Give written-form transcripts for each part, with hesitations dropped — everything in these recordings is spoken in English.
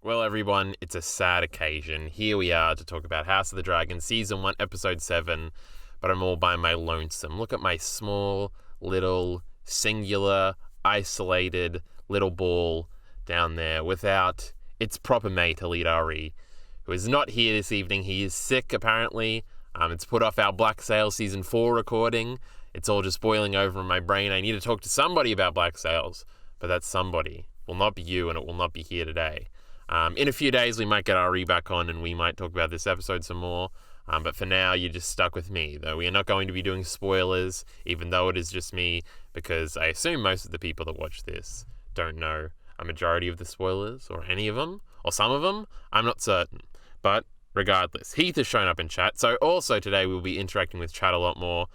Well, everyone, it's a sad occasion. Here we are to talk about House of the Dragon, Season 1, Episode 7, but I'm all by my lonesome. Look at my small, little, singular, isolated little ball down there without its proper mate, Elite who is not here this evening. He is sick, apparently. It's put off our Black Sail Season 4 recording. It's all just boiling over in my brain. I need to talk to somebody about Black Sails, but that somebody will not be you, and it will not be here today. In a few days, we might get Ari back on and we might talk about this episode some more. But for now, you're just stuck with me, though we are not going to be doing spoilers, even though it is just me, because I assume most of the people that watch this don't know a majority of the spoilers, or any of them, or some of them. I'm not certain. But regardless, Heath has shown up in chat. So also today we'll be interacting with chat a lot more.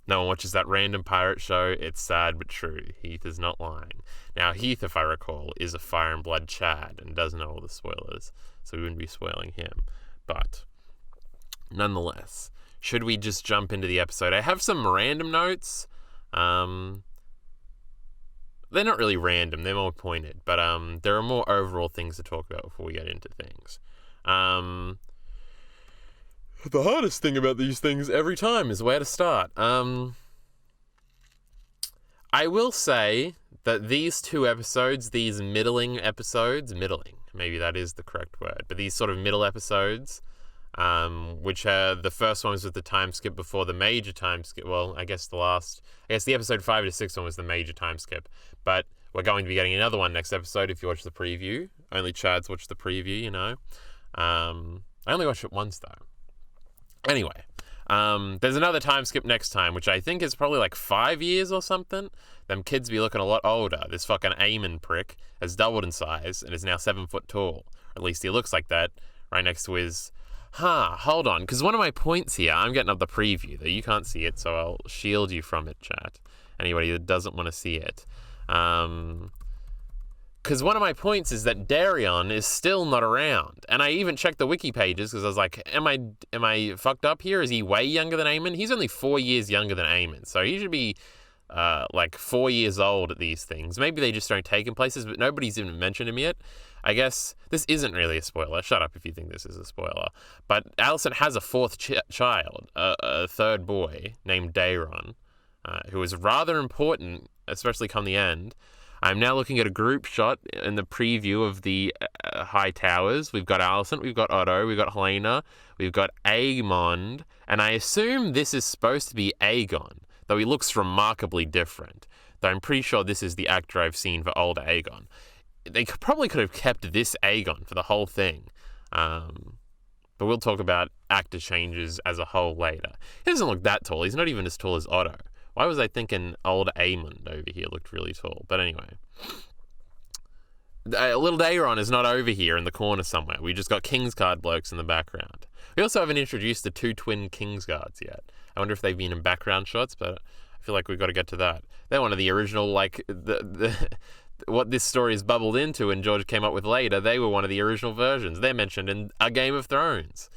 No one watches that random pirate show. It's sad but true. Heath is not lying. Now, Heath, if I recall, is a Fire and Blood Chad and does know all the spoilers, so we wouldn't be spoiling him. But nonetheless, should we just jump into the episode? I have some random notes. They're not really random, they're more pointed, but there are more overall things to talk about before we get into things. The hardest thing about these things every time is where to start. I will say that these two episodes, these middling episodes, maybe that is the correct word, but these sort of middle episodes, which are the first one was with the time skip before the major time skip. Well, I guess the episode 5 to 6 one was the major time skip, but we're going to be getting another one next episode if you watch the preview. Only Chads watch the preview, you know. I only watched it once though. Anyway, there's another time skip next time, which I think is probably like 5 years or something. Them kids be looking a lot older. This fucking Aemon prick has doubled in size and is now 7 foot tall. At least he looks like that, right next to his... hold on, because one of my points here, I'm getting up the preview, though you can't see it, so I'll shield you from it, chat. Anybody that doesn't want to see it. Because one of my points is that Darion is still not around. And I even checked the wiki pages because I was like, am I fucked up here? Is he way younger than Aemon? He's only 4 years younger than Aemon. So he should be like 4 years old at these things. Maybe they just don't take him places, but nobody's even mentioned him yet. I guess this isn't really a spoiler. Shut up if you think this is a spoiler. But Alicent has a fourth child, a third boy named Daeron, who is rather important, especially come the end. I'm now looking at a group shot in the preview of the High Towers. We've got Alicent, we've got Otto, we've got Helena, we've got Aemond, and I assume this is supposed to be Aegon, though he looks remarkably different. Though I'm pretty sure this is the actor I've seen for older Aegon. They probably could have kept this Aegon for the whole thing. But we'll talk about actor changes as a whole later. He doesn't look that tall. He's not even as tall as Otto. Why was I thinking old Aemond over here looked really tall? But anyway. Little Daeron is not over here in the corner somewhere. We just got Kingsguard blokes in the background. We also haven't introduced the 2 twin Kingsguards yet. I wonder if they've been in background shots, but I feel like we've got to get to that. They're one of the original, like, what this story is bubbled into and George came up with later. They were one of the original versions. They're mentioned in A Game of Thrones.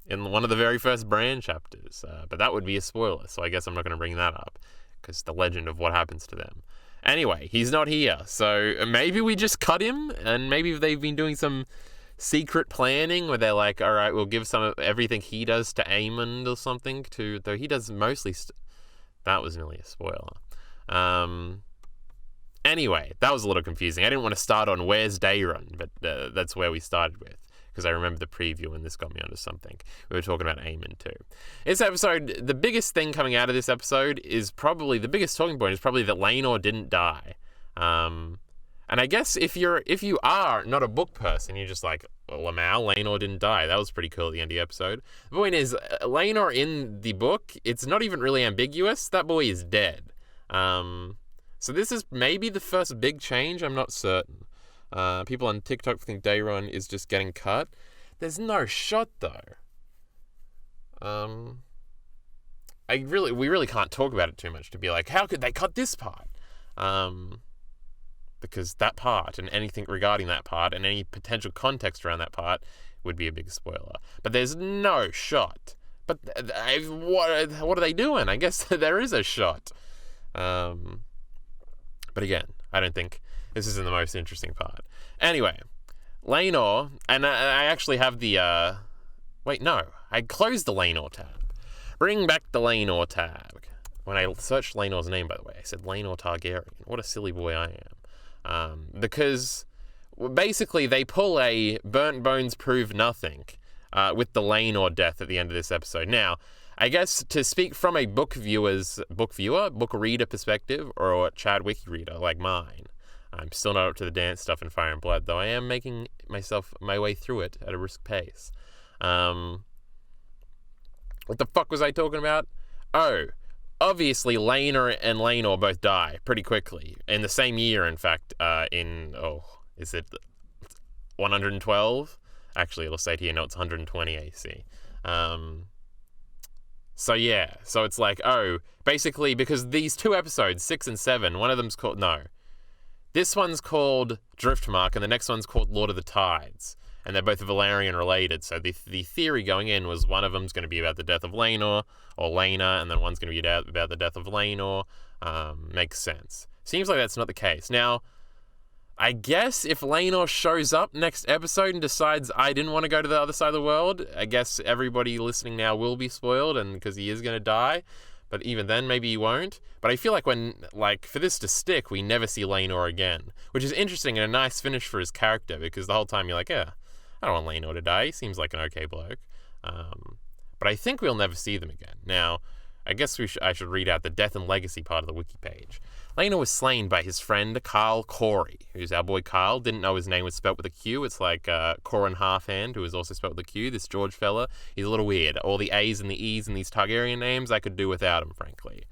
In one of the very first Bran chapters. But that would be a spoiler, so I guess I'm not going to bring that up, because the legend of what happens to them. Anyway, he's not here, so maybe we just cut him, and maybe they've been doing some secret planning where they're like, all right, we'll give some of everything he does to Aemond or something, though he does mostly... that was nearly a spoiler. Anyway, that was a little confusing. I didn't want to start on where's Daeron, but that's where we started with, because I remember the preview and this got me onto something. We were talking about Aemon too. This episode, the biggest thing coming out of this episode is probably, the biggest talking point is probably that Laenor didn't die. And I guess if you are not a book person, you're just like, Lamau, Laenor didn't die. That was pretty cool at the end of the episode. The point is, Laenor in the book, it's not even really ambiguous. That boy is dead. So this is maybe the first big change. I'm not certain. People on TikTok think Daeron is just getting cut. There's no shot though. We really can't talk about it too much to be like, how could they cut this part? Because that part and anything regarding that part and any potential context around that part would be a big spoiler. But there's no shot. But what are they doing? I guess there is a shot. But again, I don't think This isn't the most interesting part. Anyway, Laenor, and I actually have the, wait, no. I closed the Laenor tab. Bring back the Laenor tab. When I searched Laenor's name, by the way, I said Laenor Targaryen. What a silly boy I am. Because basically they pull a burnt bones prove nothing with the Laenor death at the end of this episode. Now, I guess to speak from a book reader perspective, or a Chad Wiki reader like mine, I'm still not up to the dance stuff in Fire and Blood, though I am making my way through it at a brisk pace. What the fuck was I talking about? Oh, obviously Laenor and Laenor both die pretty quickly. In the same year, in fact, is it 112? Actually, it'll say here, no, it's 120 AC. So it's like, basically, because these two episodes, 6 and 7, one of them's called, this one's called Driftmark, and the next one's called Lord of the Tides. And they're both Valyrian related, so the theory going in was one of them's going to be about the death of Laenor, or Laena, and then one's going to be about the death of Laenor. Makes sense. Seems like that's not the case. Now, I guess if Laenor shows up next episode and decides I didn't want to go to the other side of the world, I guess everybody listening now will be spoiled, and because he is going to die. But even then, maybe he won't. But I feel like for this to stick, we never see Laenor again, which is interesting and a nice finish for his character, because the whole time you're like, yeah, I don't want Laenor to die. He seems like an okay bloke. But I think we'll never see them again. Now, I guess I should read out the death and legacy part of the wiki page. Laenor was slain by his friend Carl Corey, who's our boy Carl. Didn't know his name was spelt with a Q. It's like Corin Halfhand, who is also spelt with a Q. This George fella, he's a little weird. All the A's and the E's in these Targaryen names, I could do without him, frankly.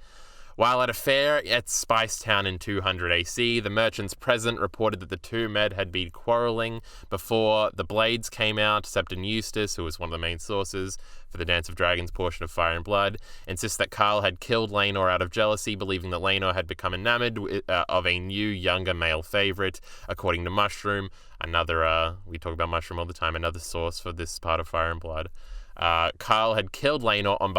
While at a fair at Spice Town in 200 AC, the merchants present reported that the two men had been quarrelling before the blades came out. Septon Eustace, who was one of the main sources for the Dance of Dragons portion of Fire and Blood, insists that Carl had killed Laenor out of jealousy, believing that Laenor had become enamored of a new, younger male favorite. According to Mushroom, we talk about Mushroom all the time, another source for this part of Fire and Blood. Carl had killed Laenor on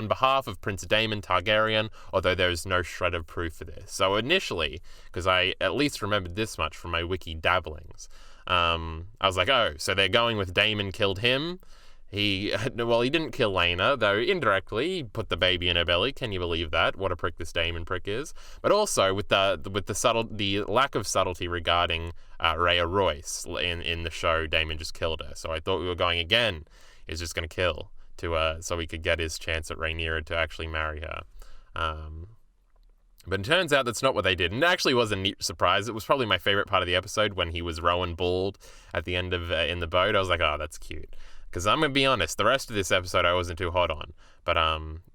behalf of Prince Daemon Targaryen, although there is no shred of proof for this. So initially, because I at least remembered this much from my wiki dabblings, I was like, so they're going with Daemon killed him. He didn't kill Laena, though indirectly he put the baby in her belly. Can you believe that? What a prick this Daemon prick is. But also with the lack of subtlety regarding Rhea Royce in the show, Daemon just killed her. So I thought we were going again. Is just going to kill so he could get his chance at Rhaenyra to actually marry her. But it turns out that's not what they did. And it actually was a neat surprise. It was probably my favorite part of the episode when he was rowing bald at the end of in the boat. I was like, oh, that's cute. Because I'm going to be honest, the rest of this episode I wasn't too hot on. But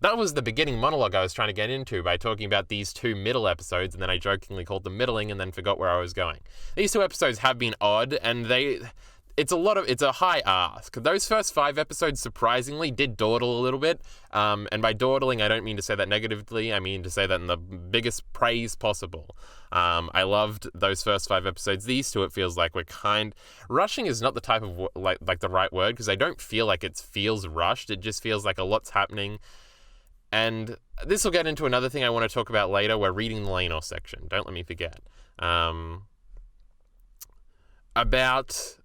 that was the beginning monologue I was trying to get into by talking about these two middle episodes, and then I jokingly called them middling and then forgot where I was going. These two episodes have been odd, and it's a high ask. Those first 5 episodes surprisingly did dawdle a little bit. And by dawdling, I don't mean to say that negatively. I mean to say that in the biggest praise possible. I loved those first 5 episodes. These two, it feels like rushing is not the type of like the right word, because I don't feel like it feels rushed. It just feels like a lot's happening. And this will get into another thing I want to talk about later. We're reading the Laenor section. Don't let me forget. About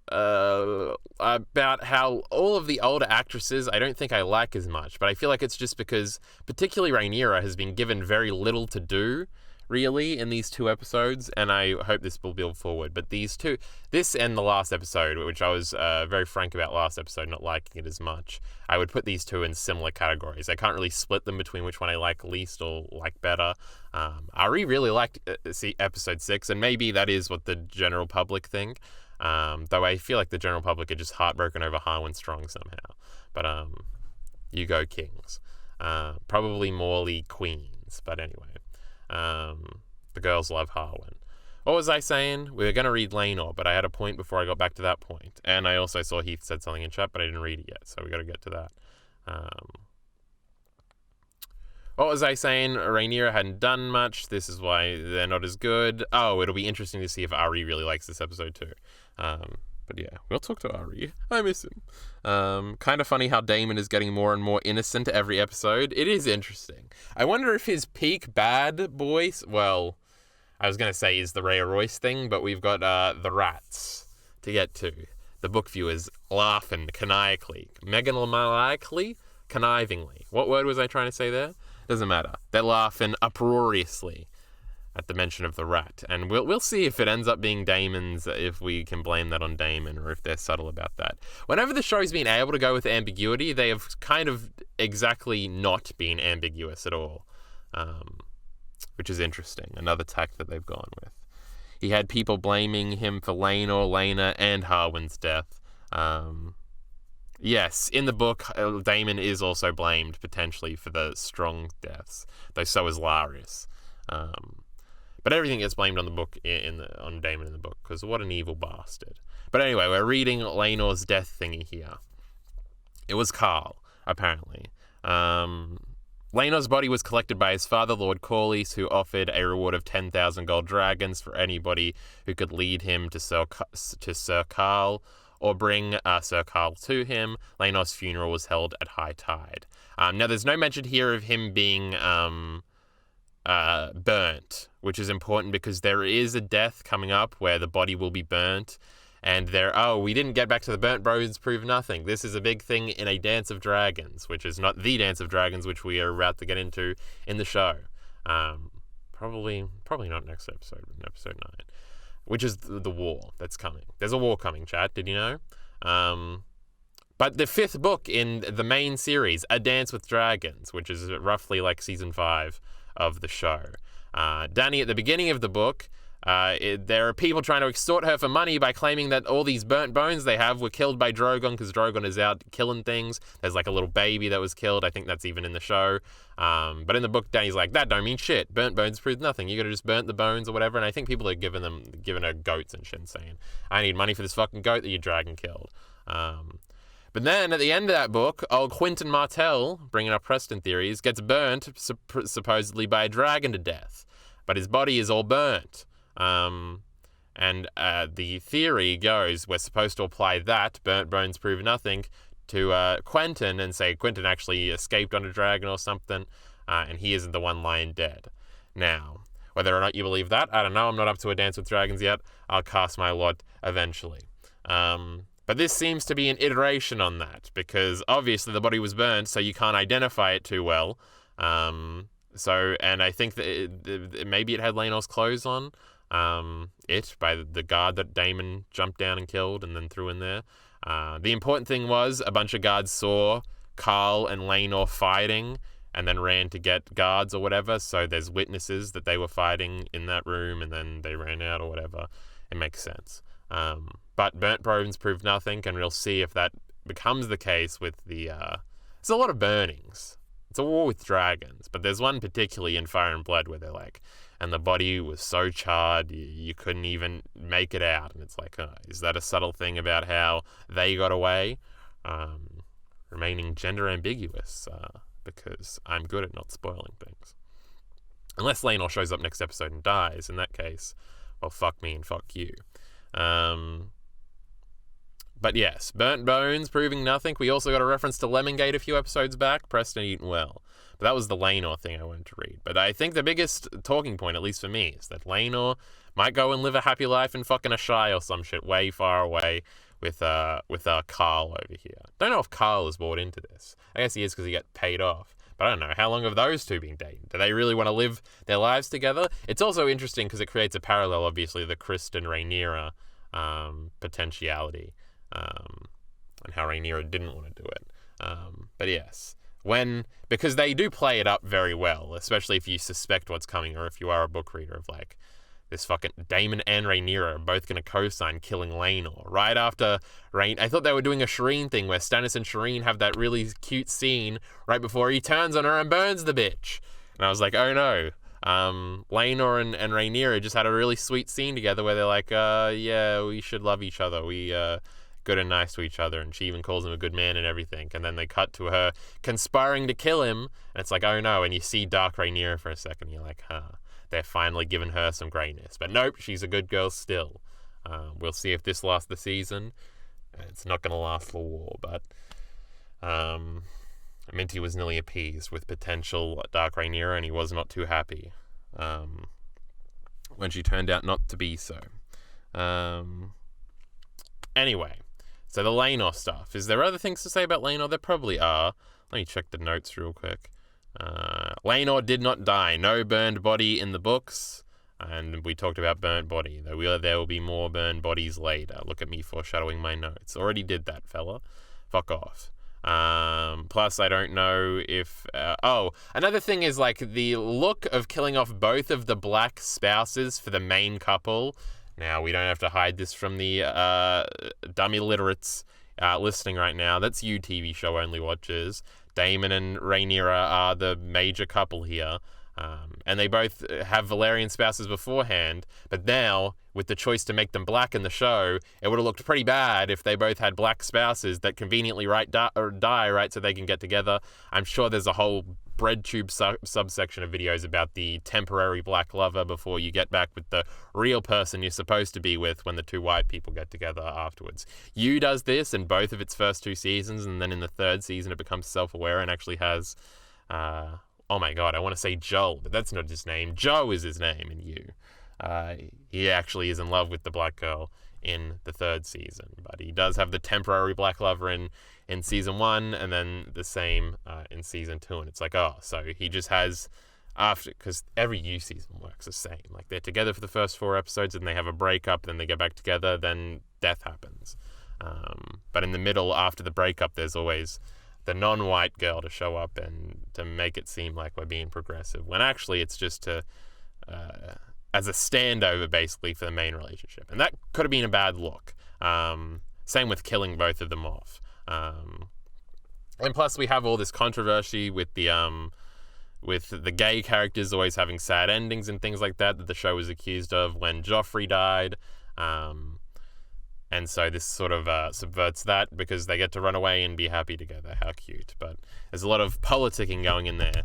how all of the older actresses I don't think I like as much, but I feel like it's just because particularly Rhaenyra has been given very little to do really in these 2 episodes, and I hope this will build forward. But this and the last episode, which I was very frank about last episode, not liking it as much, I would put these 2 in similar categories. I can't really split them between which one I like least or like better. Ari really liked episode 6, and maybe that is what the general public think. Though I feel like the general public are just heartbroken over Harwin Strong somehow. But you go Kings. Probably Morley Queens, but anyway. The girls love Harwin. What was I saying? We were going to read Laenor, but I had a point before I got back to that point. And I also saw Heath said something in chat, but I didn't read it yet, so we got to get to that. What was I saying? Rhaenyra hadn't done much. This is why they're not as good. Oh, it'll be interesting to see if Ari really likes this episode too. But yeah, we'll talk to Ari. I miss him. Kind of funny how Daemon is getting more and more innocent every episode. It is interesting. I wonder if his peak bad boy... Well, I was going to say is the Rhea Royce thing, but we've got the rats to get to. The book viewers laughing maniacally, connivingly. What word was I trying to say there? Doesn't matter. They're laughing uproariously at the mention of the rat. And we'll see if it ends up being Daemon's, if we can blame that on Daemon, or if they're subtle about that. Whenever the show's been able to go with ambiguity, they have kind of exactly not been ambiguous at all. Which is interesting. Another tack that they've gone with. He had people blaming him for Laenor, Laena, and Harwin's death. Yes, in the book, Daemon is also blamed, potentially, for the strong deaths. Though so is Larys. But everything gets blamed on the book, on Daemon in the book, because what an evil bastard. But anyway, we're reading Laenor's death thingy here. It was Khal, apparently. Laenor's body was collected by his father, Lord Corlys, who offered a reward of 10,000 gold dragons for anybody who could lead him to Sir Khal, or bring Sir Khal to him. Laenor's funeral was held at high tide. Now, there's no mention here of him being burnt, which is important because there is a death coming up where the body will be burnt. And we didn't get back to the burnt bones prove nothing. This is a big thing in a Dance of Dragons, which is not the Dance of Dragons, which we are about to get into in the show. Probably not next episode, but in episode 9, which is the war that's coming. There's a war coming, chat. Did you know? But the 5th book in the main series, A Dance with Dragons, which is roughly like season 5 of the show. Dany, at the beginning of the book, there are people trying to extort her for money by claiming that all these burnt bones they have were killed by Drogon, because Drogon is out killing things. There's like a little baby that was killed. I think that's even in the show. But in the book, Dany's like, that don't mean shit. Burnt bones prove nothing. You gotta just burnt the bones or whatever. And I think people are giving her goats and shit, saying, I need money for this fucking goat that your dragon killed. But then at the end of that book, old Quentyn Martell, bringing up Preston theories, gets burnt supposedly by a dragon to death. But his body is all burnt. And the theory goes, we're supposed to apply that, burnt bones prove nothing, to Quentyn and say Quentyn actually escaped on a dragon or something, and he isn't the one lying dead. Now, whether or not you believe that, I don't know. I'm not up to A Dance with Dragons yet. I'll cast my lot eventually. But this seems to be an iteration on that, because obviously the body was burnt, so you can't identify it too well. And I think that maybe it had Laenor's clothes on. By the guard that Daemon jumped down and killed and then threw in there. The important thing was a bunch of guards saw Khal and Laenor fighting and then ran to get guards or whatever, so there's witnesses that they were fighting in that room and then they ran out or whatever. It makes sense. But burnt bones prove nothing, and we'll see if that becomes the case with the... There's a lot of burnings. It's a war with dragons, but there's one particularly in Fire and Blood where they're like, and the body was so charred you couldn't even make it out. And it's like, is that a subtle thing about how they got away? Remaining gender ambiguous, because I'm good at not spoiling things. Unless Laenor shows up next episode and dies, in that case, well, fuck me and fuck you. But yes, burnt bones proving nothing. We also got a reference to Lemongate a few episodes back. Preston eaten well. But that was the Laenor thing I wanted to read. But I think the biggest talking point, at least for me, is that Laenor might go and live a happy life in fucking a Shire or some shit way far away with Khal over here. Don't know if Khal is bought into this. I guess he is because he got paid off. But I don't know, how long have those two been dating? Do they really want to live their lives together? It's also interesting because it creates a parallel, obviously, the Kristen Rhaenyra potentiality. And how Rhaenyra didn't want to do it. But yes, because they do play it up very well, especially if you suspect what's coming, or if you are a book reader of like, this fucking Daemon and Rhaenyra are both going to co-sign killing Laenor. Right after I thought they were doing a Shireen thing where Stannis and Shireen have that really cute scene right before he turns on her and burns the bitch. And I was like, oh no. Laenor and Rhaenyra just had a really sweet scene together where they're like, yeah, we should love each other. We, good and nice to each other, and she even calls him a good man and everything. And then they cut to her conspiring to kill him, and it's like, oh no, and you see Dark Rhaenyra for a second, and you're like, they're finally giving her some greyness. But nope, she's a good girl still. We'll see if this lasts the season. It's not going to last the war, but Minty was nearly appeased with potential Dark Rhaenyra, and he was not too happy. when she turned out not to be so. Anyway, so the Laenor stuff. Is there other things to say about Laenor? There probably are. Let me check the notes real quick. Laenor did not die. No burned body in the books. And we talked about burnt body. There will be more burned bodies later. Look at me foreshadowing my notes. Already did that, fella. Fuck off. Plus, I don't know if... another thing is, like, the look of killing off both of the black spouses for the main couple. Now, we don't have to hide this from the dummy literates listening right now. That's you, TV show only watchers. Daemon and Rhaenyra are the major couple here. And they both have Valyrian spouses beforehand, but now, with the choice to make them black in the show, it would have looked pretty bad if they both had black spouses that conveniently die, right, so they can get together. I'm sure there's a whole breadtube subsection of videos about the temporary black lover before you get back with the real person you're supposed to be with when the two white people get together afterwards. You does this in both of its first 2 seasons, and then in the 3rd season it becomes self-aware and actually has... oh my god, I want to say Joel, but that's not his name. Joe is his name in You. He actually is in love with the black girl in the 3rd season, but he does have the temporary black lover in season 1, and then the same in season 2, and it's like, oh, so he just has, after, because every You season works the same. Like, they're together for the first 4 episodes, and they have a breakup, then they get back together, then death happens. But in the middle, after the breakup, there's always the non-white girl to show up and to make it seem like we're being progressive, when actually it's just to as a standover basically for the main relationship, and that could have been a bad look. Same with killing both of them off, and plus we have all this controversy with the gay characters always having sad endings and things like that the show was accused of when Joffrey died. And so this sort of subverts that because they get to run away and be happy together. How cute. But there's a lot of politicking going in there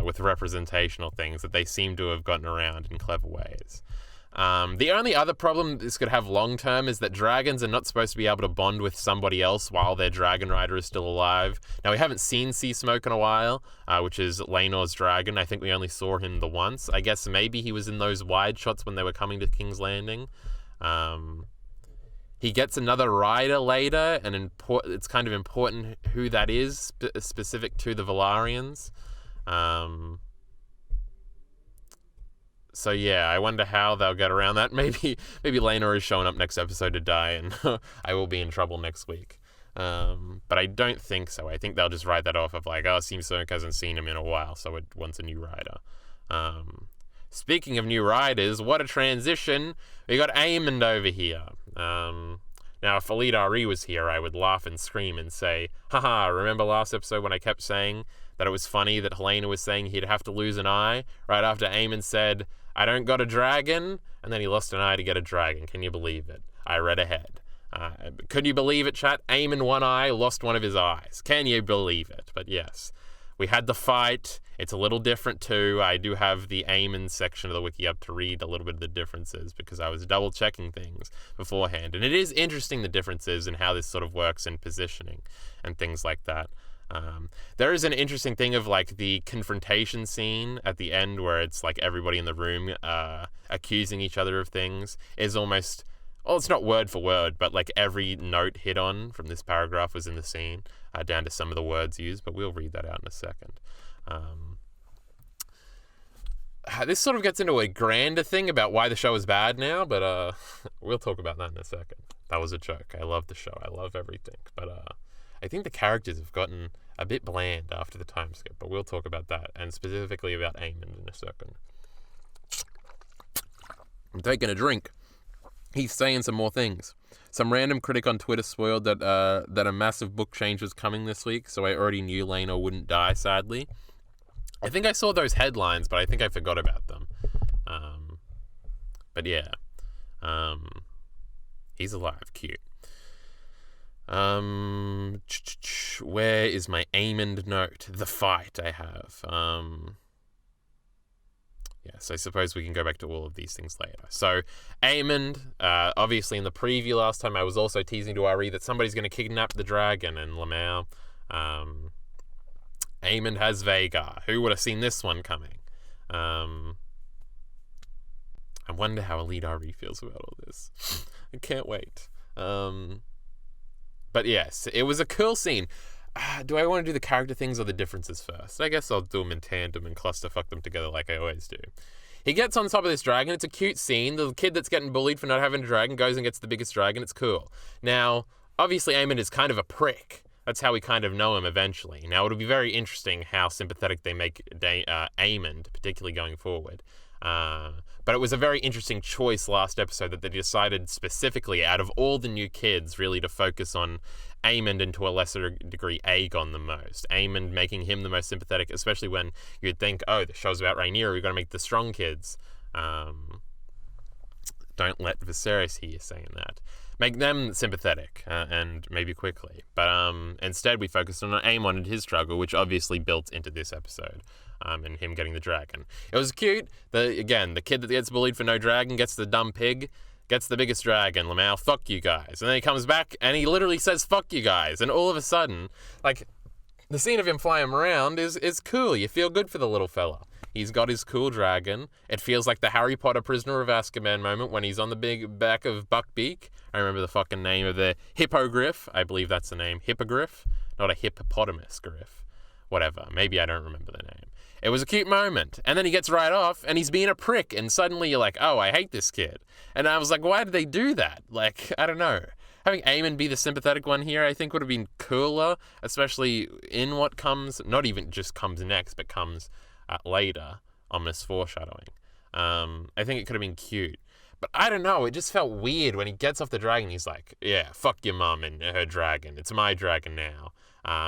with representational things that they seem to have gotten around in clever ways. The only other problem this could have long term is that dragons are not supposed to be able to bond with somebody else while their dragon rider is still alive. Now, we haven't seen Sea Smoke in a while, which is Laenor's dragon. I think we only saw him the once. I guess maybe he was in those wide shots when they were coming to King's Landing. He gets another rider later, and it's kind of important who that is, specific to the Valyrians. So yeah, I wonder how they'll get around that. Maybe Laenor is showing up next episode to die, and I will be in trouble next week. But I don't think so. I think they'll just write that off of like, oh, Sea Smoke hasn't seen him in a while, so it wants a new rider. Speaking of new riders, what a transition. We got Aemond over here. Now, if Khalid Ari was here, I would laugh and scream and say, haha, remember last episode when I kept saying that it was funny that Helena was saying he'd have to lose an eye right after Aemond said, I don't got a dragon, and then he lost an eye to get a dragon. Can you believe it? I read ahead. Could you believe it, chat? Aemond one eye, lost one of his eyes. Can you believe it? But yes. We had the fight. It's a little different too. I do have the Aemond section of the wiki up to read a little bit of the differences because I was double checking things beforehand. And it is interesting the differences and how this sort of works in positioning and things like that. There is an interesting thing of like the confrontation scene at the end where it's like everybody in the room accusing each other of things is almost... Well, it's not word for word, but like every note hit on from this paragraph was in the scene, down to some of the words used, but we'll read that out in a second. This sort of gets into a grander thing about why the show is bad now, but we'll talk about that in a second. That was a joke. I love the show. I love everything. But I think the characters have gotten a bit bland after the time skip, but we'll talk about that, and specifically about Aemond in a second. I'm taking a drink. He's saying some more things. Some random critic on Twitter spoiled that a massive book change was coming this week, so I already knew Laenor wouldn't die, sadly. I think I saw those headlines, but I think I forgot about them. But yeah. He's alive. Cute. Where is my Aemond note? The fight I have. Yes, I suppose we can go back to all of these things later. So, Aemond, obviously in the preview last time, I was also teasing to Ari that somebody's going to kidnap the dragon and Lemao. Aemond has Vhagar. Who would have seen this one coming? I wonder how Elite already feels about all this. I can't wait. But yes, it was a cool scene. Do I want to do the character things or the differences first? I guess I'll do them in tandem and clusterfuck them together like I always do. He gets on top of this dragon. It's a cute scene. The kid that's getting bullied for not having a dragon goes and gets the biggest dragon. It's cool. Now, obviously, Aemond is kind of a prick. That's how we kind of know him eventually. Now, it'll be very interesting how sympathetic they make Aemond, particularly going forward. But it was a very interesting choice last episode that they decided specifically, out of all the new kids, really to focus on Aemond and to a lesser degree Aegon the most. Aemond making him the most sympathetic, especially when you'd think, oh, the show's about Rhaenyra, we're going to make the strong kids. Don't let Viserys hear you saying that. Make them sympathetic, and maybe quickly. But instead we focused on Aemon and his struggle, which obviously built into this episode. And him getting the dragon. It was cute. The kid that gets bullied for no dragon gets the dumb pig, gets the biggest dragon. Lamau, fuck you guys. And then he comes back and he literally says, fuck you guys. And all of a sudden, like, the scene of him flying around is cool. You feel good for the little fella. He's got his cool dragon. It feels like the Harry Potter Prisoner of Azkaban moment when he's on the big back of Buckbeak. I remember the fucking name of the hippogriff. I believe that's the name. Hippogriff. Not a hippopotamus griff. Whatever. Maybe I don't remember the name. It was a cute moment. And then he gets right off and he's being a prick. And suddenly you're like, oh, I hate this kid. And I was like, why did they do that? Like, I don't know. Having Aemon be the sympathetic one here, I think would have been cooler, especially in what comes, not even just comes next, but comes later, ominous foreshadowing. I think it could have been cute. But I don't know, it just felt weird when he gets off the dragon. He's like, yeah, fuck your mum and her dragon. It's my dragon now.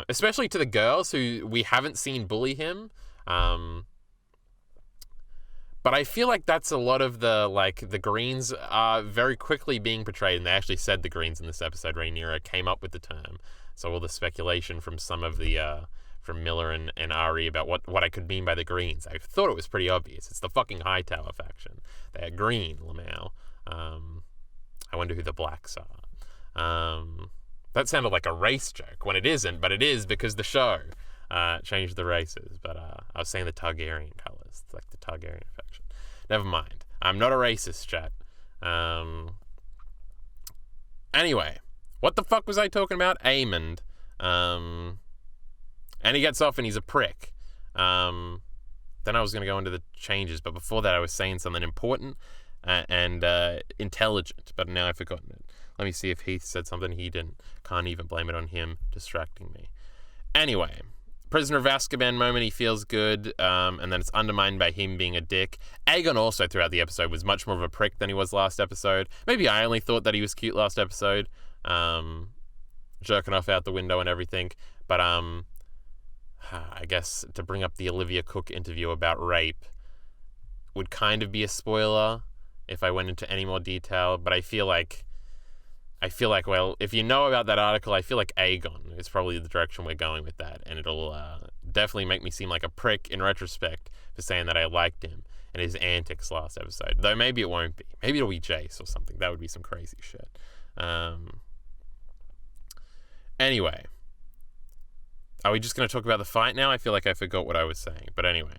Especially to the girls who we haven't seen bully him. But I feel like that's a lot of the Greens are very quickly being portrayed, and they actually said the Greens in this episode. Rhaenyra came up with the term. So all the speculation from some of the, from Miller and Ari about what I could mean by the Greens. I thought it was pretty obvious. It's the fucking Hightower faction. They're green, Lamau. I wonder who the blacks are. That sounded like a race joke when it isn't, but it is because the show changed the races. But I was saying the Targaryen colors. It's like the Targaryen faction. Never mind. I'm not a racist, chat. Anyway, what the fuck was I talking about? Aemond. And he gets off and he's a prick. Then I was going to go into the changes, but before that I was saying something important and intelligent, but now I've forgotten it. Let me see if Heath said something he didn't. Can't even blame it on him distracting me. Anyway, Prisoner of Azkaban moment, he feels good, and then it's undermined by him being a dick. Aegon also throughout the episode was much more of a prick than he was last episode. Maybe I only thought that he was cute last episode, jerking off out the window and everything, but I guess to bring up the Olivia Cook interview about rape would kind of be a spoiler if I went into any more detail, but I feel like, well, if you know about that article, I feel like Aegon is probably the direction we're going with that, and it'll definitely make me seem like a prick in retrospect for saying that I liked him and his antics last episode, though maybe it won't be. Maybe it'll be Jace or something. That would be some crazy shit. Anyway, are we just going to talk about the fight now? I feel like I forgot what I was saying, but anyway.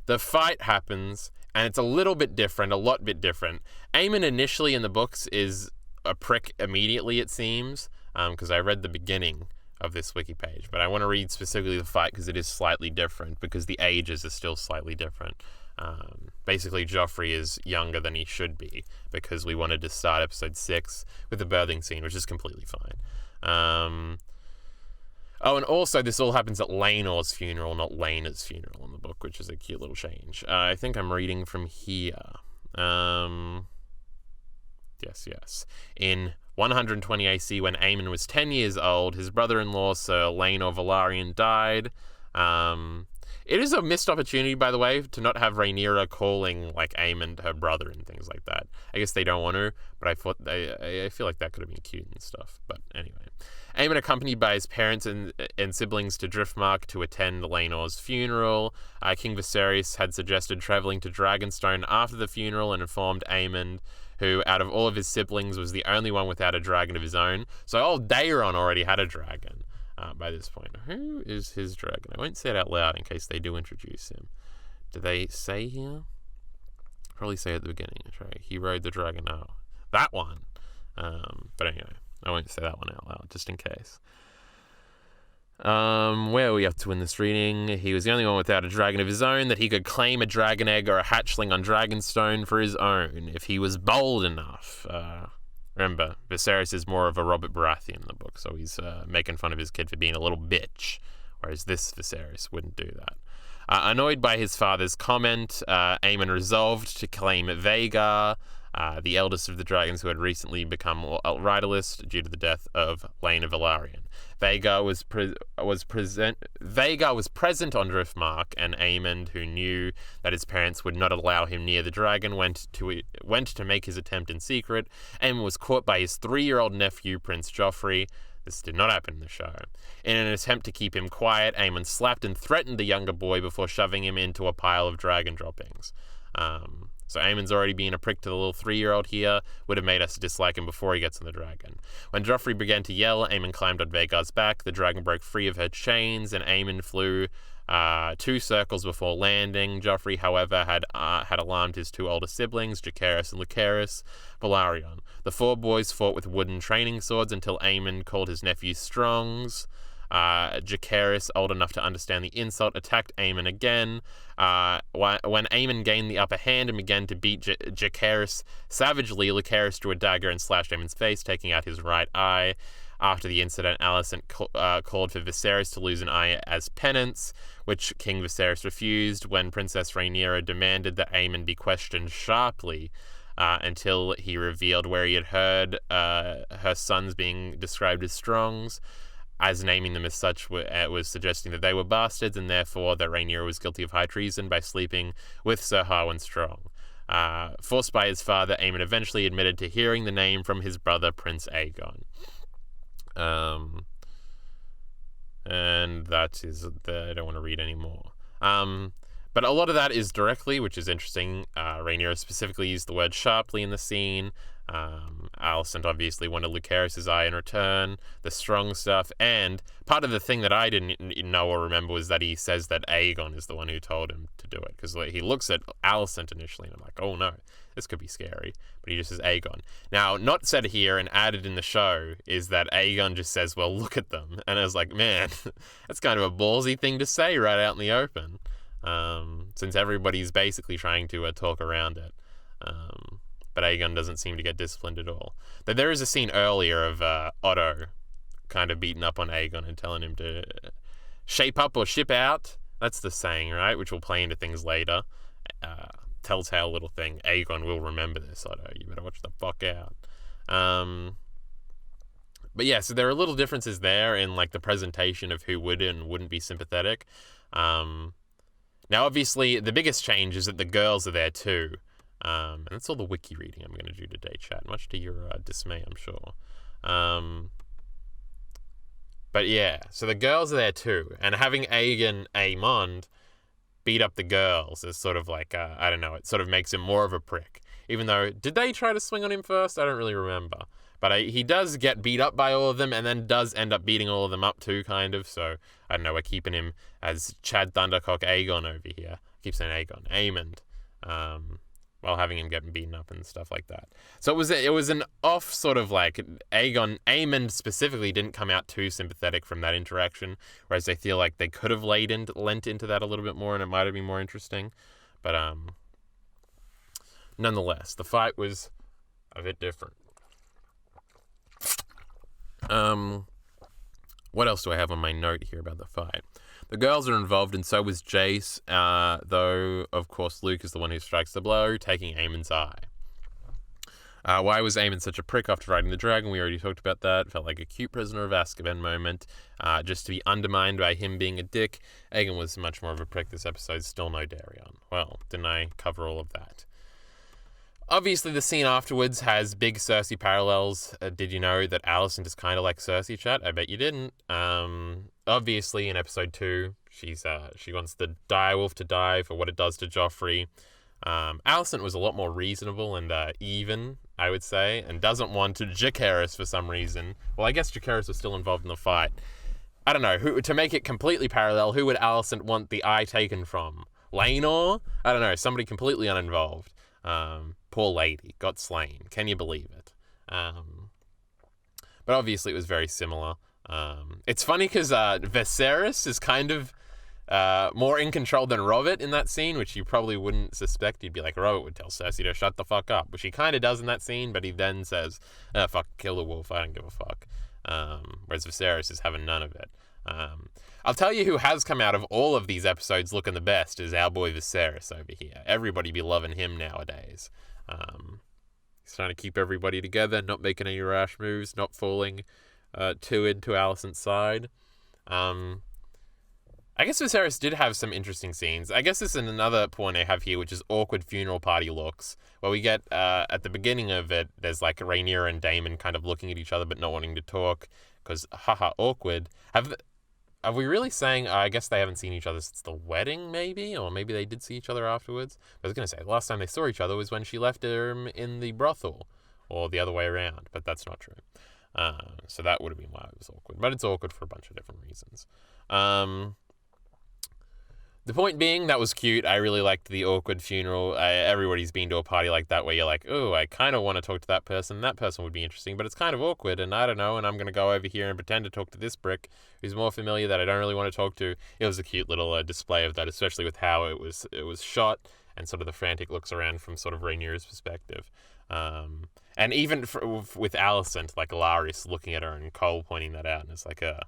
The fight happens, and it's a little bit different, a lot bit different. Aemon initially in the books is a prick immediately, it seems, because I read the beginning of this wiki page, but I want to read specifically the fight because it is slightly different, because the ages are still slightly different. Basically, Joffrey is younger than he should be, because we wanted to start episode 6 with the birthing scene, which is completely fine. Oh, and also this all happens at Laenor's funeral, not Laena's funeral in the book, which is a cute little change. I think I'm reading from here. Yes. In 120 AC, when Aemon was 10 years old, his brother-in-law, Sir Laenor Velaryon, died. It is a missed opportunity, by the way, to not have Rhaenyra calling, like, Aemon her brother and things like that. I guess they don't want to, but I feel like that could have been cute and stuff. But anyway. Aemon accompanied by his parents and siblings to Driftmark to attend Laenor's funeral. King Viserys had suggested travelling to Dragonstone after the funeral and informed Aemon, who, out of all of his siblings, was the only one without a dragon of his own. So old Daeron already had a dragon by this point. Who is his dragon? I won't say it out loud in case they do introduce him. Do they say here? probably say at the beginning, right? He rode the dragon. Oh, that one. But anyway, I won't say that one out loud, just in case. Where are we up to in this reading? He was the only one without a dragon of his own, that he could claim a dragon egg or a hatchling on Dragonstone for his own, if he was bold enough. Remember, Viserys is more of a Robert Baratheon in the book, so he's making fun of his kid for being a little bitch, whereas this Viserys wouldn't do that. Annoyed by his father's comment, Aemon resolved to claim Vhagar, the eldest of the dragons who had recently become riderless due to the death of Laenor Velaryon. Vhagar was present on Driftmark, and Aemon, who knew that his parents would not allow him near the dragon, went to make his attempt in secret. Aemon was caught by his 3-year-old nephew, Prince Joffrey. This did not happen in the show. In an attempt to keep him quiet, Aemon slapped and threatened the younger boy before shoving him into a pile of dragon droppings. So Aemon's already being a prick to the little 3-year-old here, would have made us dislike him before he gets on the dragon. When Joffrey began to yell, Aemon climbed on Vhagar's back, the dragon broke free of her chains, and Aemon flew 2 circles before landing. Joffrey, however, had alarmed his 2 older siblings, Jacaerys and Lucerys Velaryon. The 4 boys fought with wooden training swords until Aemon called his nephews Strongs. Jacaerys, old enough to understand the insult, attacked Aemon again. When Aemon gained the upper hand and began to beat Jacaerys savagely, Lucerys drew a dagger and slashed Aemon's face, taking out his right eye. After the incident, Alicent called for Viserys to lose an eye as penance, which King Viserys refused. When Princess Rhaenyra demanded that Aemon be questioned sharply until he revealed where he had heard her sons being described as Strongs, as naming them as such was suggesting that they were bastards, and therefore that Rhaenyra was guilty of high treason by sleeping with Sir Harwin Strong. Forced by his father, Aemon eventually admitted to hearing the name from his brother, Prince Aegon. And that is I don't want to read anymore. But a lot of that is directly, which is interesting. Rhaenyra specifically used the word sharply in the scene. Alicent obviously wanted Lucerys' eye in return, the strong stuff, and part of the thing that I didn't know or remember was that he says that Aegon is the one who told him to do it, because he looks at Alicent initially and I'm like, oh no, this could be scary, but he just says Aegon. Now, not said here and added in the show is that Aegon just says, well, look at them, and I was like, man, that's kind of a ballsy thing to say right out in the open, since everybody's basically trying to talk around it. But Aegon doesn't seem to get disciplined at all. Though there is a scene earlier of Otto kind of beating up on Aegon and telling him to shape up or ship out. That's the saying, right? Which will play into things later. Telltale little thing. Aegon will remember this, Otto. You better watch the fuck out. But yeah, so there are little differences there in like the presentation of who would and wouldn't be sympathetic. Now, obviously, the biggest change is that the girls are there too. And that's all the wiki reading I'm going to do today, chat, much to your dismay, I'm sure. But yeah, so the girls are there too, and having Aemond beat up the girls is sort of like, I don't know, it sort of makes him more of a prick. Even though, did they try to swing on him first? I don't really remember. But he does get beat up by all of them, and then does end up beating all of them up too, kind of. So, I don't know, we're keeping him as Chad Thundercock Aegon over here. I keep saying Aemond. While having him getting beaten up and stuff like that. So it was an off sort of like Aemond specifically didn't come out too sympathetic from that interaction, whereas I feel like they could have lent into that a little bit more and it might have been more interesting. But nonetheless, the fight was a bit different. What else do I have on my note here about the fight? The girls are involved, and so was Jace, though, of course, Luke is the one who strikes the blow, taking Aemon's eye. Why was Aemon such a prick after riding the dragon? We already talked about that. Felt like a cute prisoner of Azkaban moment, just to be undermined by him being a dick. Aegon was much more of a prick this episode, still no Darion. Well, didn't I cover all of that? Obviously, the scene afterwards has big Cersei parallels. Did you know that Alicent is kind of like Cersei, chat? I bet you didn't. Obviously, in episode 2, she wants the direwolf to die for what it does to Joffrey. Alicent was a lot more reasonable and even, I would say, and doesn't want Jacaerys for some reason. Well, I guess Jacaerys was still involved in the fight. I don't know. To make it completely parallel, who would Alicent want the eye taken from? Laenor? I don't know. Somebody completely uninvolved. Poor lady got slain. Can you believe it? But obviously it was very similar. It's funny because Viserys is kind of more in control than Robert in that scene, which you probably wouldn't suspect. You'd be like, Robert would tell Cersei to shut the fuck up, which he kind of does in that scene, but he then says, fuck, kill the wolf, I don't give a fuck. Whereas Viserys is having none of it. I'll tell you who has come out of all of these episodes looking the best is our boy Viserys over here. Everybody be loving him nowadays. He's trying to keep everybody together, not making any rash moves, not falling too into Alicent's side. I guess Viserys did have some interesting scenes. I guess this is another point I have here, which is awkward funeral party looks, where we get, at the beginning of it, there's like Rhaenyra and Daemon kind of looking at each other but not wanting to talk, because, haha, awkward. Are we really saying, I guess they haven't seen each other since the wedding, maybe? Or maybe they did see each other afterwards? I was going to say, the last time they saw each other was when she left him in the brothel, or the other way around, but that's not true. So that would have been why it was awkward. But it's awkward for a bunch of different reasons. The point being, that was cute. I really liked the awkward funeral. Everybody's been to a party like that where you're like, oh, I kind of want to talk to that person. That person would be interesting, but it's kind of awkward, and I don't know, and I'm going to go over here and pretend to talk to this brick who's more familiar that I don't really want to talk to. It was a cute little display of that, especially with how it was shot and sort of the frantic looks around from sort of Rhaenyra's perspective. And even with Alicent, like Laris looking at her and Cole pointing that out, and it's like a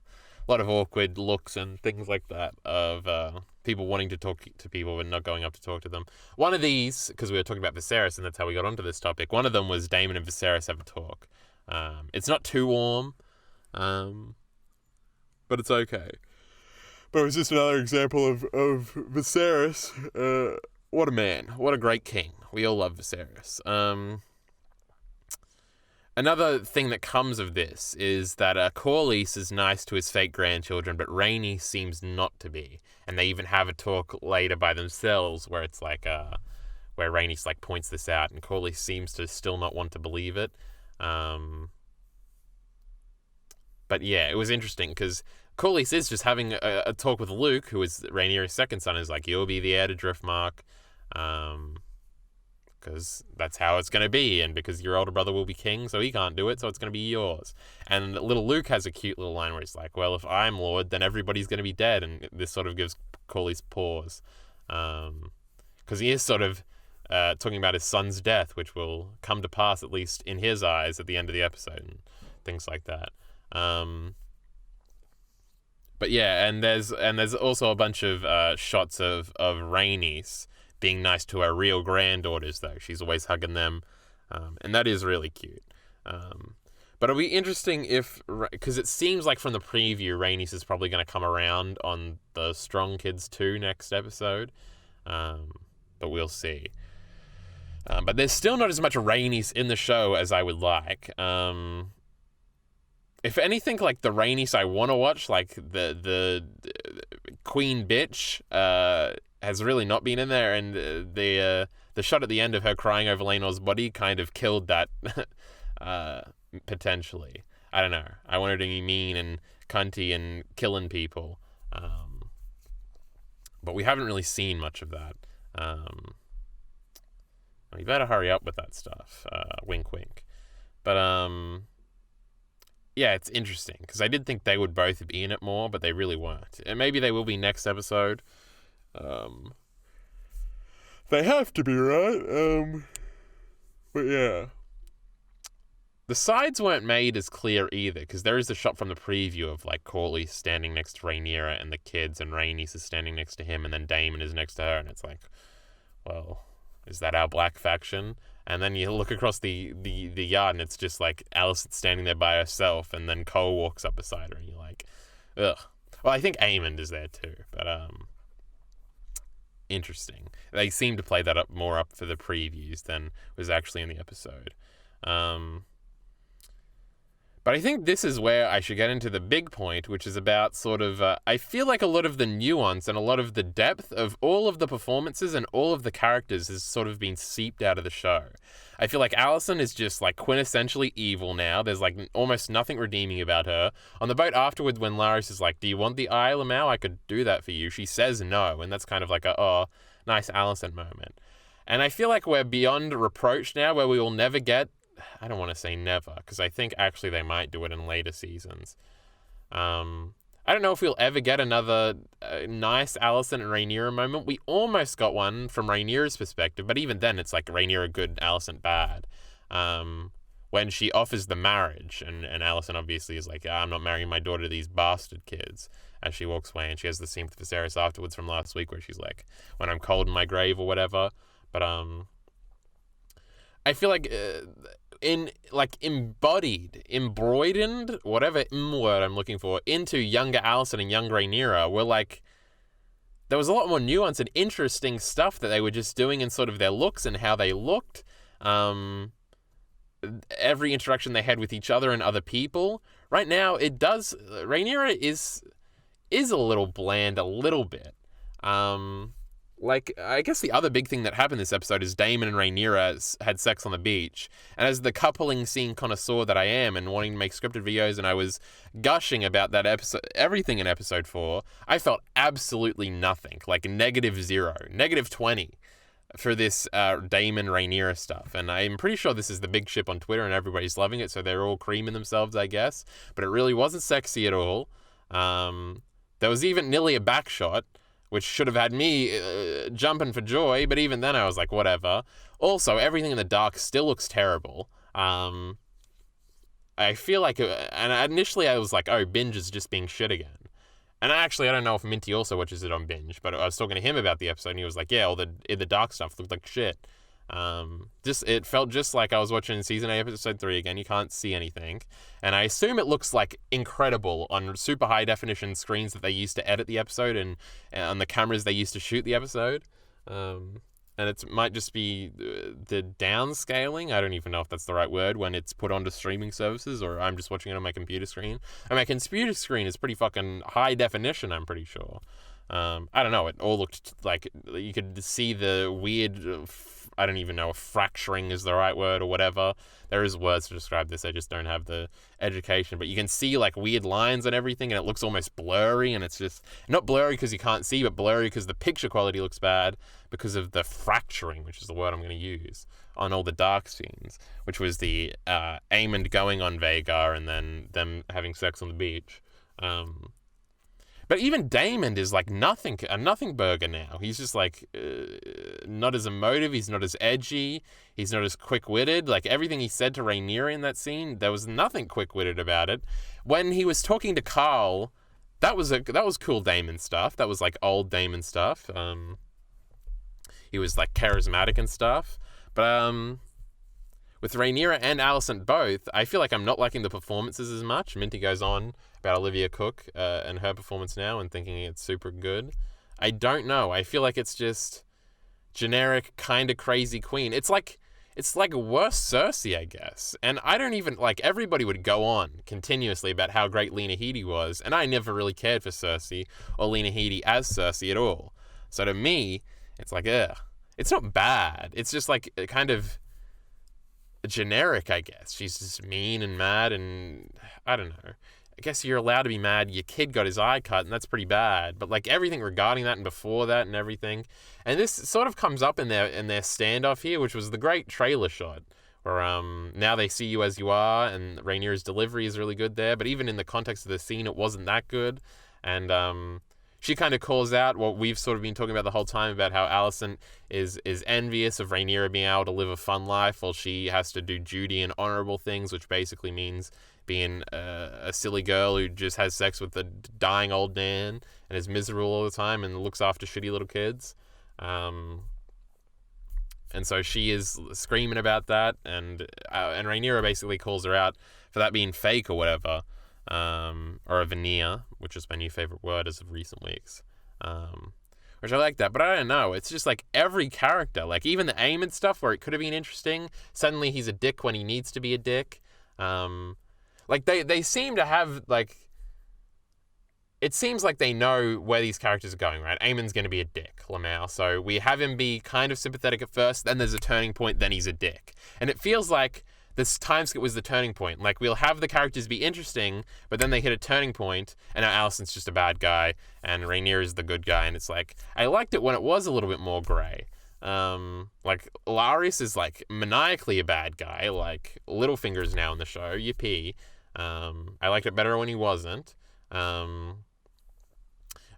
lot of awkward looks and things like that of people wanting to talk to people but not going up to talk to them. One of these, because we were talking about Viserys and that's how we got onto this topic, one of them was Daemon and Viserys have a talk. It's not too warm, but it's okay. But it was just another example of Viserys. What a man. What a great king. We all love Viserys. Another thing that comes of this is that Corlys is nice to his fake grandchildren, but Rhaenys seems not to be. And they even have a talk later by themselves where it's like, where Rhaenys like points this out, and Corlys seems to still not want to believe it. But yeah, it was interesting because Corlys is just having a talk with Luke, who is Rhaenyra's second son, is like, you'll be the heir to Driftmark. Because that's how it's going to be, and because your older brother will be king, so he can't do it, so it's going to be yours. And little Luke has a cute little line where he's like, well, if I'm Lord, then everybody's going to be dead, and this sort of gives Corlys pause. Because he is sort of talking about his son's death, which will come to pass, at least in his eyes, at the end of the episode, and things like that. But yeah, and there's also a bunch of shots of Rhaenys being nice to her real granddaughters, though. She's always hugging them, and that is really cute. But it'll be interesting if, because it seems like from the preview, Rhaenys is probably going to come around on the Strong Kids 2 next episode, but we'll see. But there's still not as much Rhaenys in the show as I would like. If anything, like the Rhaenys I want to watch, like the Queen Bitch, has really not been in there, and the shot at the end of her crying over Laenor's body kind of killed that, potentially. I don't know. I want her to be mean and cunty and killing people. But we haven't really seen much of that. You better hurry up with that stuff. Wink, wink. But, yeah, it's interesting, because I did think they would both be in it more, but they really weren't. And maybe they will be next episode. They have to be, right? But yeah. The sides weren't made as clear either, because there is a shot from the preview of, like, Corlys standing next to Rhaenyra and the kids, and Rhaenys is standing next to him, and then Daemon is next to her, and it's like, well, is that our black faction? And then you look across the yard, and it's just, like, Alicent standing there by herself, and then Cole walks up beside her, and you're like, ugh. Well, I think Aemond is there too, but, interesting. They seem to play that up more up for the previews than was actually in the episode. But I think this is where I should get into the big point, which is about sort of, I feel like a lot of the nuance and a lot of the depth of all of the performances and all of the characters has sort of been seeped out of the show. I feel like Alicent is just like quintessentially evil now. There's like almost nothing redeeming about her. On the boat afterwards, when Laris is like, do you want the Eye Lamau? I could do that for you. She says no, and that's kind of like a, oh, nice Alicent moment. And I feel like we're beyond reproach now, where we will never get, I don't want to say never, because I think actually they might do it in later seasons. I don't know if we'll ever get another nice Alicent and Rhaenyra moment. We almost got one from Rhaenyra's perspective, but even then it's like Rhaenyra good, Alicent bad. When she offers the marriage, and Alicent obviously is like, I'm not marrying my daughter to these bastard kids, as she walks away, and she has the scene with Viserys afterwards from last week where she's like, when I'm cold in my grave or whatever. But I feel like embroidered, whatever word I'm looking for, into younger Alicent and younger Rhaenyra, were like, there was a lot more nuance and interesting stuff that they were just doing in sort of their looks and how they looked. Every interaction they had with each other and other people. Right now, Rhaenyra is a little bland, a little bit. I guess the other big thing that happened this episode is Daemon and Rhaenyra had sex on the beach. And as the coupling scene connoisseur that I am, and wanting to make scripted videos, and I was gushing about that episode, everything in episode 4, I felt absolutely nothing. Like -0, -20 for this Daemon Rhaenyra stuff. And I'm pretty sure this is the big ship on Twitter and everybody's loving it, so they're all creaming themselves, I guess. But it really wasn't sexy at all. There was even nearly a back shot, which should have had me jumping for joy, but even then I was like, whatever. Also, everything in the dark still looks terrible. I feel like, and initially I was like, oh, Binge is just being shit again. And I don't know if Minty also watches it on Binge, but I was talking to him about the episode, and he was like, yeah, all the dark stuff looked like shit. It felt just like I was watching season 8, episode 3 again. You can't see anything. And I assume it looks like incredible on super high definition screens that they used to edit the episode and on the cameras they used to shoot the episode. And it might just be the downscaling. I don't even know if that's the right word when it's put onto streaming services, or I'm just watching it on my computer screen. And my computer screen is pretty fucking high definition, I'm pretty sure. I don't know. It all looked like you could see the weird, I don't even know if fracturing is the right word or whatever. There is words to describe this. I just don't have the education. But you can see like weird lines and everything, and it looks almost blurry. And it's just not blurry because you can't see, but blurry because the picture quality looks bad because of the fracturing, which is the word I'm going to use, on all the dark scenes, which was the Aemond going on Vhagar and then them having sex on the beach. But even Daemon is like a nothing burger now. He's just like not as emotive. He's not as edgy. He's not as quick-witted. Like everything he said to Rhaenyra in that scene, there was nothing quick-witted about it. When he was talking to Carl, that was cool Daemon stuff. That was like old Daemon stuff. He was like charismatic and stuff. But with Rhaenyra and Alicent both, I feel like I'm not liking the performances as much. Minty goes on about Olivia Cook and her performance now and thinking it's super good. I don't know. I feel like it's just generic, kind of crazy queen. It's like worse Cersei, I guess. And I don't even, like, everybody would go on continuously about how great Lena Headey was, and I never really cared for Cersei or Lena Headey as Cersei at all. So to me, it's like, ugh. It's not bad. It's just like kind of generic, I guess. She's just mean and mad, and I don't know. I guess you're allowed to be mad. Your kid got his eye cut, and that's pretty bad. But like everything regarding that and before that and everything, and this sort of comes up in their standoff here, which was the great trailer shot where now they see you as you are, and Rhaenyra's delivery is really good there. But even in the context of the scene, it wasn't that good, and she kind of calls out what we've sort of been talking about the whole time about how Alicent is envious of Rhaenyra being able to live a fun life while she has to do duty and honorable things, which basically means being a silly girl who just has sex with a dying old man and is miserable all the time and looks after shitty little kids. And so she is screaming about that, and Rhaenyra basically calls her out for that being fake or whatever. Or a veneer, which is my new favorite word as of recent weeks. Which I like that, but I don't know. It's just like every character, like even the Aemond stuff where it could have been interesting, suddenly he's a dick when he needs to be a dick. Like they seem to have like, it seems like they know where these characters are going, right? Aemond's going to be a dick, Lamau. So we have him be kind of sympathetic at first, then there's a turning point, then he's a dick. And it feels like this time skip was the turning point. Like, we'll have the characters be interesting, but then they hit a turning point, and now Alicent's just a bad guy, and Rhaenyra is the good guy, and it's like, I liked it when it was a little bit more grey. Like, Laris is, like, maniacally a bad guy. Like, Littlefinger's now in the show. Yippee. I liked it better when he wasn't.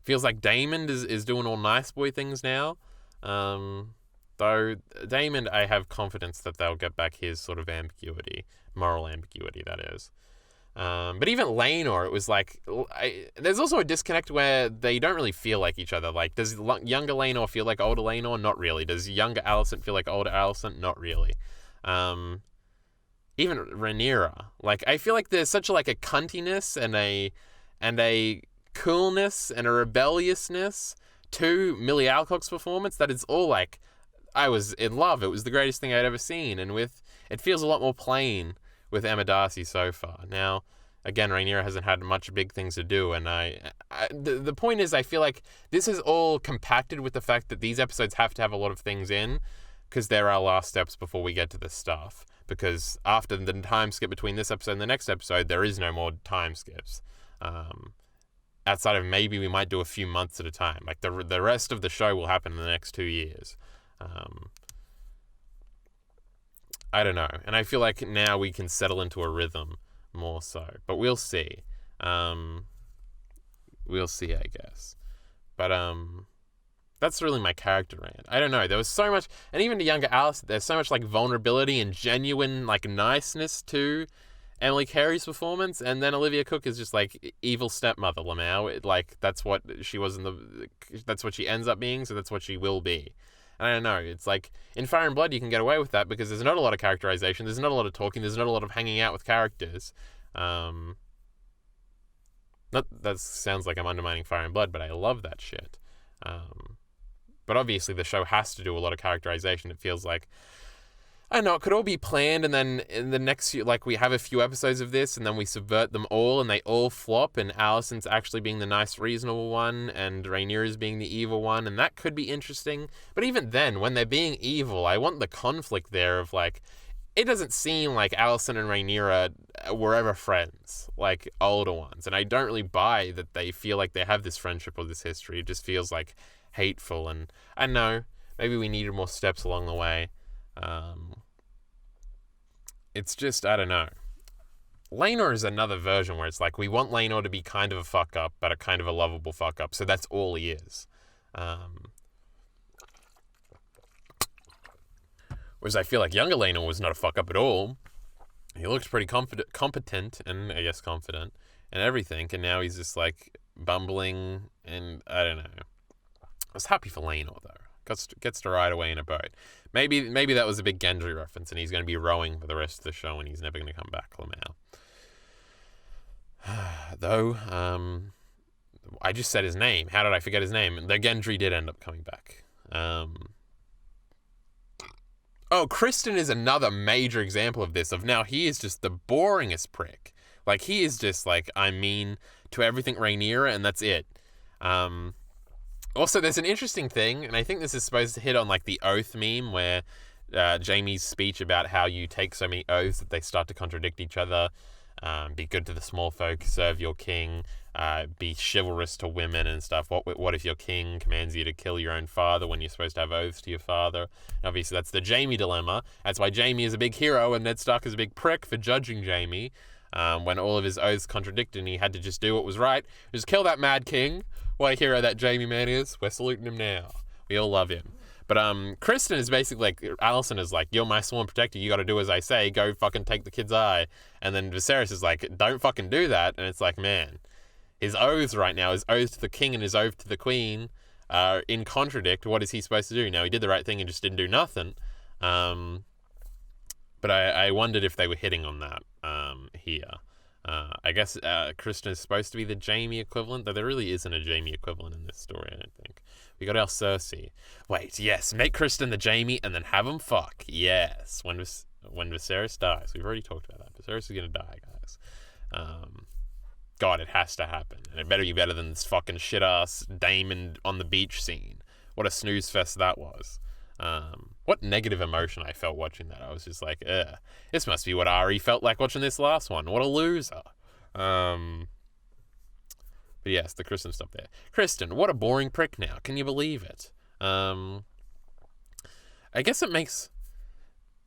Feels like Daemon is doing all nice boy things now. Though Daemon, I have confidence that they'll get back his sort of ambiguity, moral ambiguity, that is. But even Laenor, it was like, there's also a disconnect where they don't really feel like each other. Like, does younger Laenor feel like older Laenor? Not really. Does younger Alicent feel like older Alicent? Not really. Even Rhaenyra, like, I feel like there's such a cuntiness and a coolness and a rebelliousness to Millie Alcock's performance that it's all like, I was in love. It was the greatest thing I'd ever seen, and it feels a lot more plain with Emma Darcy so far. Now, again, Rhaenyra hasn't had much big things to do, and the point is, I feel like this is all compacted with the fact that these episodes have to have a lot of things in, because they're our last steps before we get to this stuff. Because after the time skip between this episode and the next episode, there is no more time skips. Outside of maybe we might do a few months at a time. Like, the rest of the show will happen in the next 2 years. I don't know. And I feel like now we can settle into a rhythm more so. But we'll see. We'll see, I guess. But that's really my character rant. I don't know. There was so much, and even to younger Alice, there's so much vulnerability and genuine niceness to Emily Carey's performance, and then Olivia Cook is just evil stepmother Lamau. That's what she was that's what she ends up being, so that's what she will be. And I don't know, it's in Fire and Blood you can get away with that because there's not a lot of characterization, there's not a lot of talking, there's not a lot of hanging out with characters. That sounds like I'm undermining Fire and Blood, but I love that shit. But obviously the show has to do a lot of characterization. It feels like, I don't know, it could all be planned, and then in the next few, we have a few episodes of this, and then we subvert them all, and they all flop, and Alicent's actually being the nice, reasonable one, and Rhaenyra's being the evil one, and that could be interesting. But even then, when they're being evil, I want the conflict there of, it doesn't seem like Alicent and Rhaenyra were ever friends, older ones, and I don't really buy that they feel like they have this friendship or this history. It just feels, hateful, and I don't know, maybe we needed more steps along the way. It's just, I don't know. Laenor is another version where it's we want Laenor to be kind of a fuck up, but a kind of a lovable fuck up, so that's all he is. Whereas I feel like younger Laenor was not a fuck up at all. He looked pretty competent, and I guess confident, and everything, and now he's just bumbling, and I don't know. I was happy for Laenor though. Gets to ride away in a boat. Maybe that was a big Gendry reference, and he's going to be rowing for the rest of the show, and he's never going to come back, Lamau. Though, I just said his name. How did I forget his name? The Gendry did end up coming back. Kristen is another major example of this. Of now, he is just the boringest prick. He is just I'm mean to everything Rhaenyra, and that's it. Also, there's an interesting thing, and I think this is supposed to hit on the oath meme where Jaime's speech about how you take so many oaths that they start to contradict each other. Be good to the small folk, serve your king, be chivalrous to women and stuff. What if your king commands you to kill your own father when you're supposed to have oaths to your father? And obviously, that's the Jaime dilemma. That's why Jaime is a big hero and Ned Stark is a big prick for judging Jaime. When all of his oaths contradicted and he had to just do what was right. Just kill that mad king. What a hero that Jaime man is. We're saluting him now. We all love him. But Kristen is basically Alicent is you're my sworn protector, you gotta do as I say, go fucking take the kid's eye. And then Viserys is don't fucking do that. And it's man, his oaths right now, his oath to the king and his oath to the queen are in contradict. What is he supposed to do? Now, he did the right thing and just didn't do nothing. But I wondered if they were hitting on that here. I guess Kristen is supposed to be the Jaime equivalent, though there really isn't a Jaime equivalent in this story, I don't think. We got our Cersei. Wait, yes, make Kristen the Jaime and then have him fuck. Yes, when Viserys dies. We've already talked about that. Viserys is going to die, guys. God, it has to happen. And it better be better than this fucking shit-ass Daemon on the beach scene. What a snooze fest that was. What negative emotion I felt watching that. I was just ugh. This must be what Ari felt like watching this last one. What a loser. But yes, the Kristen stuff there. Kristen, what a boring prick now. Can you believe it? I guess it makes...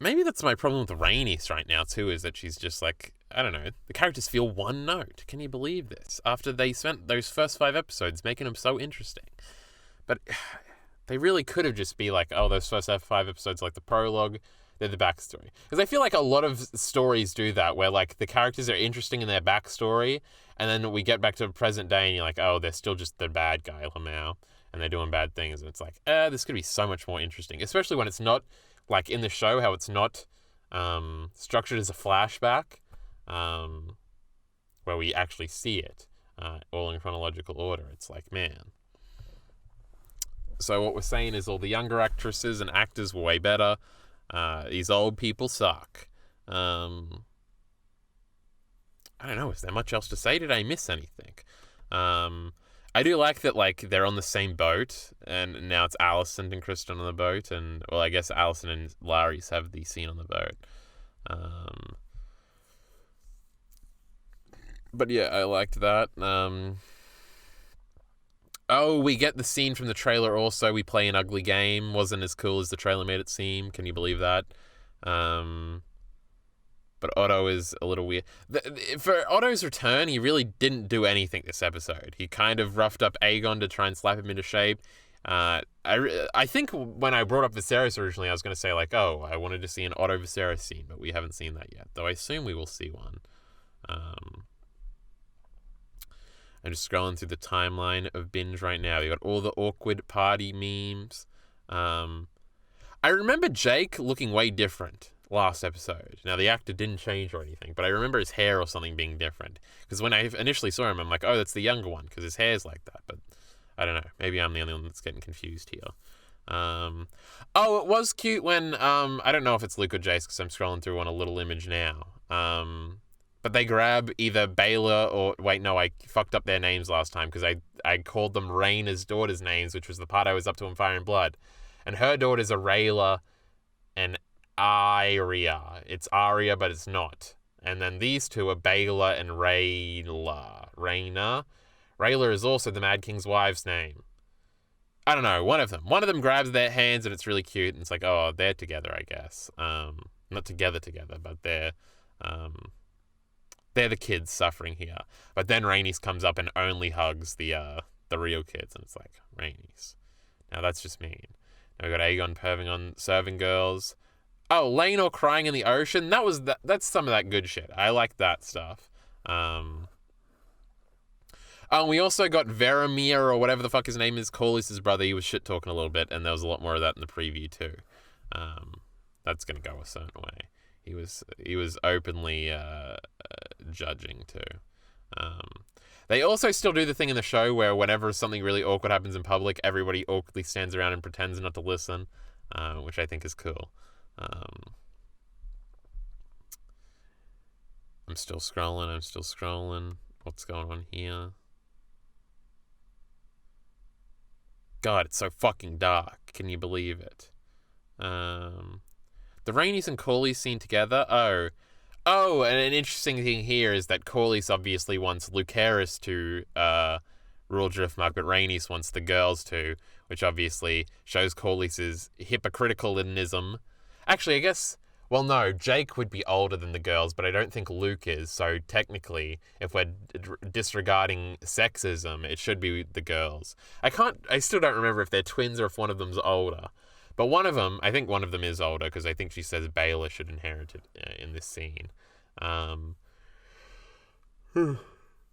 Maybe that's my problem with Rhaenys right now, too, is that she's just like, I don't know, the characters feel one note. Can you believe this? After they spent those first 5 episodes making them so interesting. But they really could have just be like, oh, those first 5 episodes, like the prologue, they're the backstory. Because I feel like a lot of stories do that, where like the characters are interesting in their backstory, and then we get back to present day and you're like, oh, they're still just the bad guy, Lamau, and they're doing bad things. And it's like, this could be so much more interesting, especially when it's not, like in the show, how it's not structured as a flashback, where we actually see it all in chronological order. It's like, man. So what we're saying is all the younger actresses and actors were way better. These old people suck. I don't know, is there much else to say? Did I miss anything? I do like that, like, they're on the same boat, and now it's Alicent and Kristen on the boat, and, well, I guess Alicent and Larys have the scene on the boat. But yeah, I liked that. Oh, we get the scene from the trailer also. We play an ugly game. Wasn't as cool as the trailer made it seem. Can you believe that? But Otto is a little weird. For Otto's return, he really didn't do anything this episode. He kind of roughed up Aegon to try and slap him into shape. I think when I brought up Viserys originally, I was going to say, like, oh, I wanted to see an Otto Viserys scene, but we haven't seen that yet. Though I assume we will see one. I'm just scrolling through the timeline of Binge right now. You got all the awkward party memes. I remember Jake looking way different last episode. Now, the actor didn't change or anything, but I remember his hair or something being different. Because when I initially saw him, I'm like, oh, that's the younger one, because his hair's like that. But I don't know. Maybe I'm the only one that's getting confused here. Oh, it was cute when, I don't know if it's Luke or Jace, because I'm scrolling through on a little image now. But they grab either Baela or... Wait, no, I fucked up their names last time, because I called them Rhaena's daughter's names, which was the part I was up to in Fire and Blood. And her daughters are Rhaela and Arya. It's Arya, but it's not. And then these two are Baela and Rhaena. Rhaela is also the Mad King's wife's name. I don't know, one of them. One of them grabs their hands and it's really cute. And it's like, oh, they're together, I guess. Not together, but they're the kids suffering here. But then Rhaenys comes up and only hugs the real kids. And it's like, Rhaenys. Now that's just mean. Now we got Aegon perving on serving girls. Oh, Laenor crying in the ocean. That's some of that good shit. I like that stuff. We also got Veramir, or whatever the fuck his name is, Corlys's brother. He was shit talking a little bit, and there was a lot more of that in the preview too. That's gonna go a certain way. He was openly judging too. They also still do the thing in the show where whenever something really awkward happens in public, everybody awkwardly stands around and pretends not to listen, which I think is cool. I'm still scrolling. What's going on here? God, it's so fucking dark. Can you believe it? The Rhaenys and Corlys scene together. Oh, and an interesting thing here is that Corlys obviously wants Lucerys to rule Driftmark, but Rhaenys wants the girls to, which obviously shows Corlys's hypocriticalism. Actually, I guess, well, no, Jake would be older than the girls, but I don't think Luke is, so technically, if we're disregarding sexism, it should be the girls. I still don't remember if they're twins or if one of them's older. But one of them, I think one of them is older, because I think she says Baela should inherit it in this scene.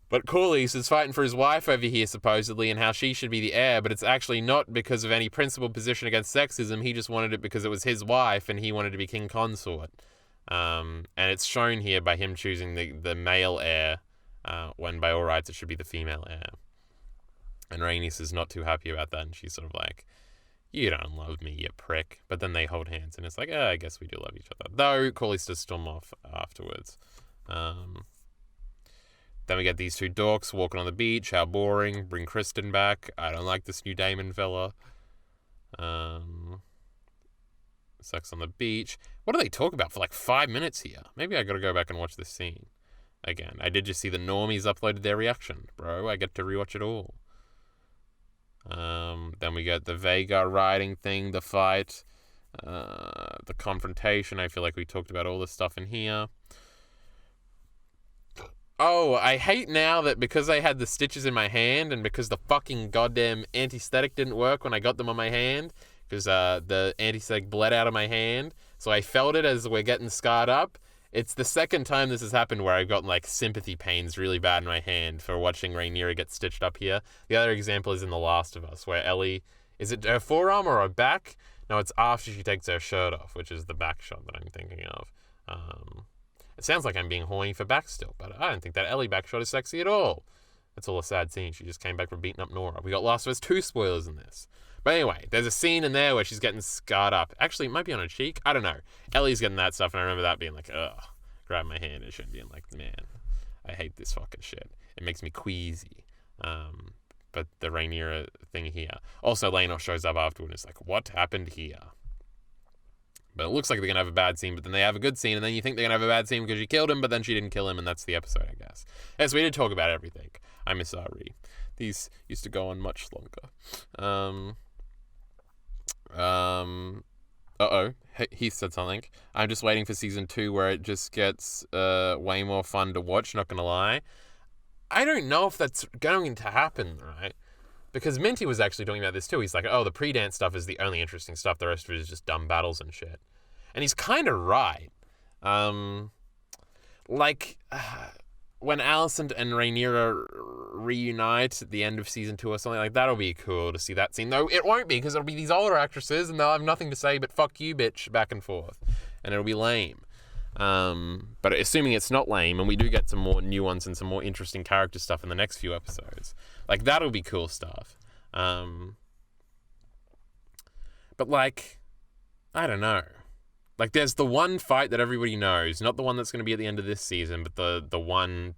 But Corlys is fighting for his wife over here, supposedly, and how she should be the heir, but it's actually not because of any principled position against sexism. He just wanted it because it was his wife, and he wanted to be king consort. And it's shown here by him choosing the male heir, when by all rights it should be the female heir. And Rhaenys is not too happy about that, and she's sort of like, you don't love me, you prick. But then they hold hands, and it's like, I guess we do love each other. Though, Corlys does storm off afterwards. Then we get these two dorks walking on the beach. How boring. Bring Kristen back. I don't like this new Daemon fella. Sex on the beach. What do they talk about for like 5 minutes here? Maybe I gotta go back and watch this scene again. I did just see the normies uploaded their reaction. Bro, I get to rewatch it all. Then we got the Vhagar riding thing, the fight. The confrontation, I feel like we talked about all this stuff in here. Oh, I hate now that because I had the stitches in my hand and because the fucking goddamn anesthetic didn't work when I got them on my hand, because the anesthetic bled out of my hand, so I felt it as we're getting scarred up. It's the second time this has happened where I've gotten like sympathy pains really bad in my hand for watching Rhaenyra get stitched up here. The other example is in The Last of Us, where Ellie, is it her forearm or her back? No, it's after she takes her shirt off, which is the back shot that I'm thinking of. It sounds like I'm being horny for back still, but I don't think that Ellie back shot is sexy at all. That's all a sad scene. She just came back from beating up Nora. We got Last of Us 2 spoilers in this. But anyway, there's a scene in there where she's getting scarred up. Actually, it might be on her cheek. I don't know. Ellie's getting that stuff, and I remember that being like, ugh, grab my hand and shit, being like, man, I hate this fucking shit. It makes me queasy. But the Rhaenyra thing here. Also, Laenor shows up afterward and is like, what happened here? But it looks like they're going to have a bad scene, but then they have a good scene, and then you think they're going to have a bad scene because she killed him, but then she didn't kill him, and that's the episode, I guess. Yes, we did talk about everything. I miss Ari. These used to go on much longer. Heath said something. I'm just waiting for season 2 where it just gets way more fun to watch, not going to lie. I don't know if that's going to happen, right? Because Minty was actually talking about this too. He's like, oh, the pre-dance stuff is the only interesting stuff. The rest of it is just dumb battles and shit. And he's kind of right. When Alicent and Rhaenyra reunite at the end of season 2 or something like that, it'll be cool to see that scene. Though it won't be, because it'll be these older actresses and they'll have nothing to say but fuck you, bitch, back and forth. And it'll be lame. But assuming it's not lame and we do get some more nuance and some more interesting character stuff in the next few episodes, like, that'll be cool stuff. But like, I don't know. Like, there's the one fight that everybody knows, not the one that's going to be at the end of this season, but the one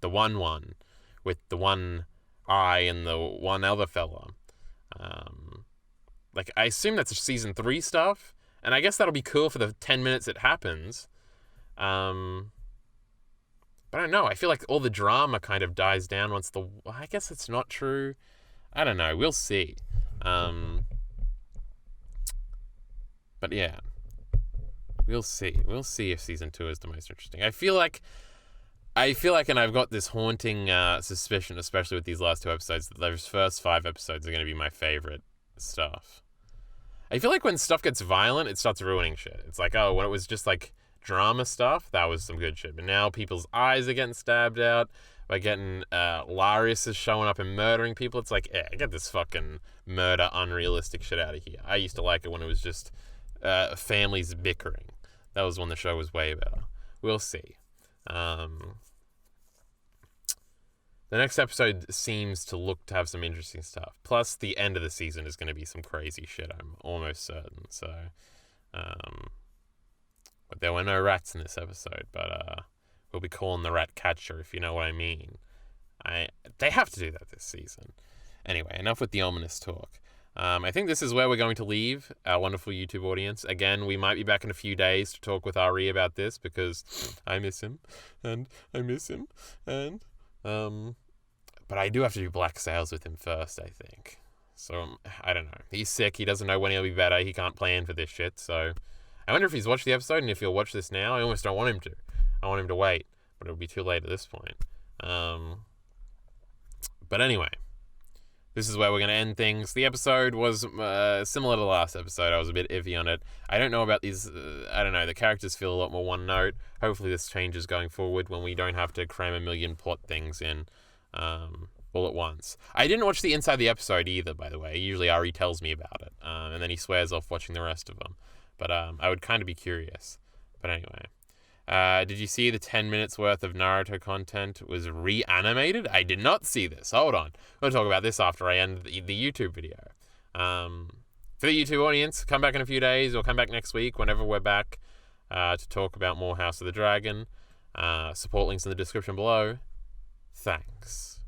with the one eye and the one other fella. Like, I assume that's season 3 stuff, and I guess that'll be cool for the 10 minutes it happens. But I don't know. I feel like all the drama kind of dies down once I guess it's not true. I don't know. We'll see. But yeah. We'll see. We'll see if season 2 is the most interesting. I feel like, and I've got this haunting suspicion, especially with these last 2 episodes, that those first 5 episodes are going to be my favorite stuff. I feel like when stuff gets violent, it starts ruining shit. It's like, oh, when it was just like drama stuff, that was some good shit. But now people's eyes are getting stabbed out. We're getting Larius is showing up and murdering people. It's like, get this fucking murder unrealistic shit out of here. I used to like it when it was just families bickering. That was when the show was way better. We'll see. The next episode seems to look to have some interesting stuff. Plus, the end of the season is going to be some crazy shit, I'm almost certain. So, but there were no rats in this episode, but we'll be calling the rat catcher, if you know what I mean. They have to do that this season. Anyway, enough with the ominous talk. I think this is where we're going to leave our wonderful YouTube audience. Again, we might be back in a few days to talk with Ari about this, because I miss him, and I miss him, and but I do have to do Black Sails with him first, I think. So, I don't know. He's sick. He doesn't know when he'll be better. He can't plan for this shit. So, I wonder if he's watched the episode and if he'll watch this now. I almost don't want him to. I want him to wait, but it'll be too late at this point. But anyway, this is where we're going to end things. The episode was similar to the last episode. I was a bit iffy on it. I don't know about these. I don't know. The characters feel a lot more one note. Hopefully this changes going forward when we don't have to cram a million plot things in all at once. I didn't watch the inside the episode either, by the way. Usually Ari tells me about it, and then he swears off watching the rest of them. But I would kind of be curious. But anyway. Did you see the 10 minutes worth of Naruto content was reanimated? I did not see this. Hold on. We'll talk about this after I end the YouTube video. For the YouTube audience, come back in a few days or come back next week whenever we're back to talk about more House of the Dragon. Support links in the description below. Thanks.